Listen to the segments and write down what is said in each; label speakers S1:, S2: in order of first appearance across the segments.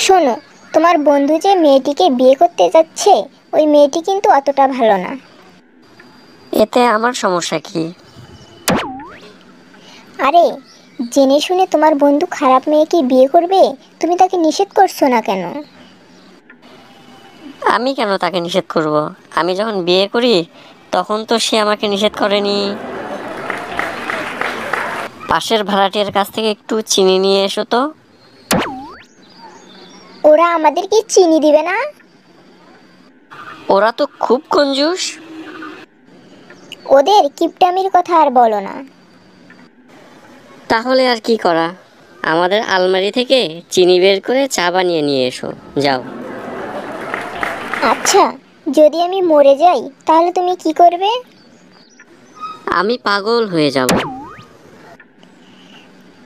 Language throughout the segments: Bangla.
S1: শোনো, তোমার বন্ধু যে মেয়েটিকে বিয়ে করতে যাচ্ছে, ওই মেয়েটি কিন্তু অতটা ভালো না।
S2: এতে আমার সমস্যা কি?
S1: আরে, জেনে শুনে তোমার বন্ধু খারাপ মেয়েকে বিয়ে করবে, তুমি তাকে নিষেধ করছো না কেন?
S2: আমি কেন তাকে নিষেধ করব? আমি যখন বিয়ে করি তখন তো সে আমাকে নিষেধ করেনি। পাশের ভাড়াটিয়ার কাছ থেকে একটু চিনি নিয়ে এসো তো।
S1: ওরা আমাদেরকে চিনি দিবে না?
S2: ওরা তো খুব কঞ্জুস।
S1: ওদের কিপটামির কথা আর বলো না।
S2: তাহলে আর কি করা? আমাদের আলমারি থেকে চিনি বের করে চা বানিয়ে নিয়ে এসো, যাও।
S1: আচ্ছা, যদি আমি মরে যাই তাহলে তুমি কি করবে?
S2: আমি পাগল হয়ে যাব।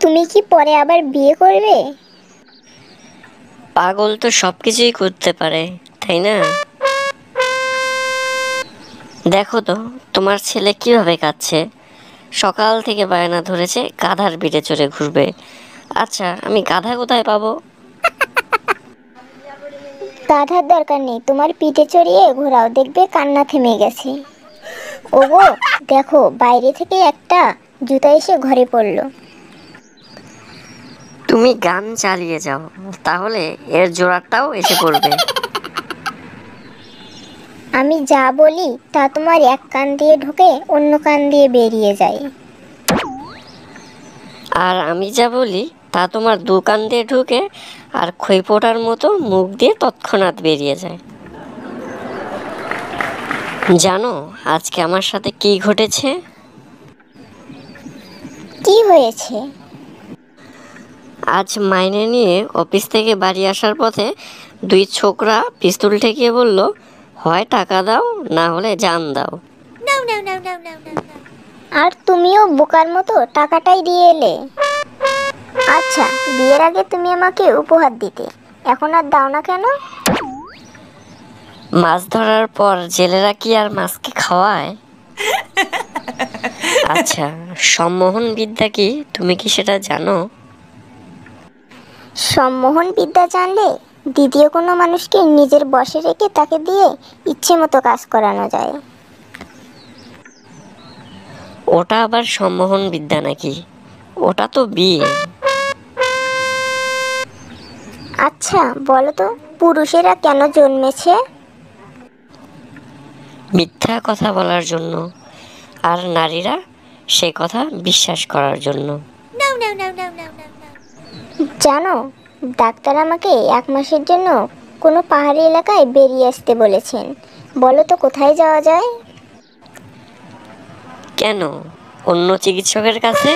S1: তুমি কি পরে আবার বিয়ে করবে?
S2: পাগল তো সব কিছুই করতে পারে, তাই না? দেখো তো, তোমার ছেলে কিভাবে কাঁদছে। সকাল থেকে বায়না ধরেছে গাধার পিঠে চড়ে ঘুরবে। আচ্ছা, আমি গাধা কোথায় পাবো?
S1: গাধার দরকার নেই, তোমার পিঠে চড়িয়ে ঘোরাও, দেখবে কান্না থেমে গেছে। ওগো, দেখো বাইরে থেকে একটা জুতা এসে ঘরে পড়লো।
S2: তুমি গান চালিয়ে যাও, তাহলে এর জোড়াটাও এসে পড়বে।
S1: আমি যা বলি তা তোমার এক কান দিয়ে ঢুকে অন্য কান দিয়ে বেরিয়ে যায়।
S2: আর আমি যা বলি তা তোমার দু কান দিয়ে ঢুকে আর খইপোটার মতো মুখ দিয়ে তৎক্ষণাৎ বেরিয়ে যায়। জানো আজকে আমার সাথে কি ঘটেছে?
S1: কি হয়েছে?
S2: আজ মাইনে নিয়ে অফিস থেকে বাড়ি আসার পথে দুই ছোকরা পিস্তল ঠেকিয়ে বলল, হয় টাকা দাও, না হলে জান দাও।
S1: আর তুমিও বোকার মতো টাকাটাই দিয়ে এলে। আচ্ছা, বিয়ের আগে তুমি আমাকে উপহার দিতে, এখন আর দাও না কেন?
S2: মাছ ধরার পর জেলেরা কি আর মাছকে খাওয়ায়? আচ্ছা, সম্মোহন বিদ্যা কি, তুমি কি সেটা জানো?
S1: সম্মোহন বিদ্যা জানলে দ্বিতীয় কোনো মানুষকে নিজের বশে রেখে তাকে দিয়ে ইচ্ছে মতো কাজ করানো যায়।
S2: ওটা আবার সম্মোহন বিদ্যা নাকি? ওটা তো বিয়ে।
S1: আচ্ছা বলো তো, পুরুষেরা কেন জন্মেছে?
S2: মিথ্যা কথা বলার জন্য, আর নারীরা সে কথা বিশ্বাস করার জন্য।
S1: জানো, ডাক্তার আমাকে 1 মাসের জন্য কোনো পাহাড়ি এলাকায় বেরিয়ে আসতে বলেছেন। বলো তো কোথায় যাওয়া যায়?
S2: কেন, অন্য চিকিৎসকের কাছে?